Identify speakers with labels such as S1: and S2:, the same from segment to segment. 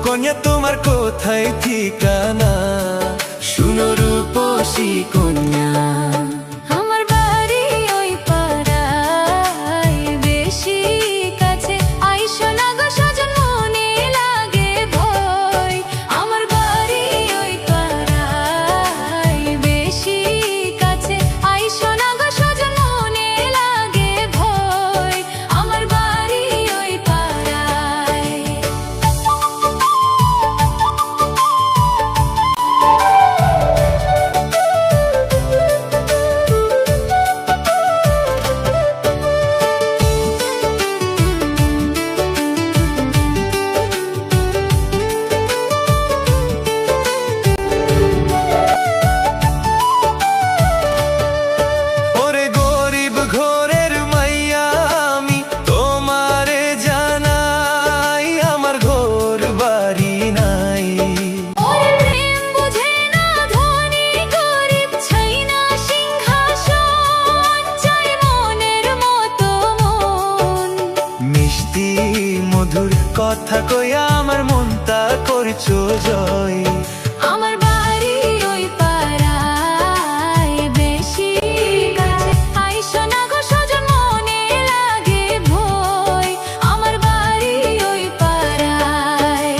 S1: কন্যা তোমার কোথায় ঠিকানা? শুনো রূপসী কন্যা,
S2: আমার বাড়ি ওই পাড়ায়, বেশি কাছে আইসো না গো সজন, মনে লাগে ভয়। আমার বাড়ি ওই পাড়ায়, বেশি কাছে আইসো না গো সজন, মনে লাগে ভয়। আমার বাড়ি ওই পাড়ায়।
S1: ওরে গরিব ঘরের মাইয়া আমি তোমারে জানাই, আমার ঘর বাড়ি নাই।
S2: ওরে প্রেম বুঝে না ধনী গরিব, চাই না সিংহাসন, চাই মনের মতো মন।
S1: মিষ্টি মধুর কথা কইয়া আমার মনটা করছো জয়।
S2: আমার বাড়ি ওই পাড়ায়, বেশি কাছে আইসো না গো সজন, মনে লাগে ভয়। আমার বাড়ি ওই পাড়ায়।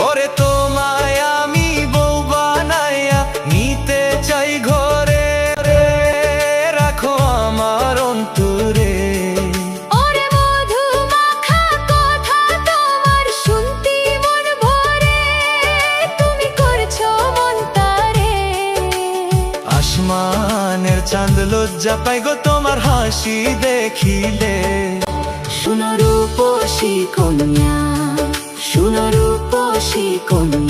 S1: ওরে তোমায় আমি বউ বানাইয়া নিতে চাই ঘরে, রাখো আমার অন্তরে।
S2: ওরে মধু মাখা কথা তোমার শুনতে মন ভরে, তুমি করছো মন তারে।
S1: আসমানের চাঁদ লজ্জা পাই গো তোমার হাসি দেখিলে।
S2: শুনো রূপসী কন্যা, শুনো রূপসী কন্যা।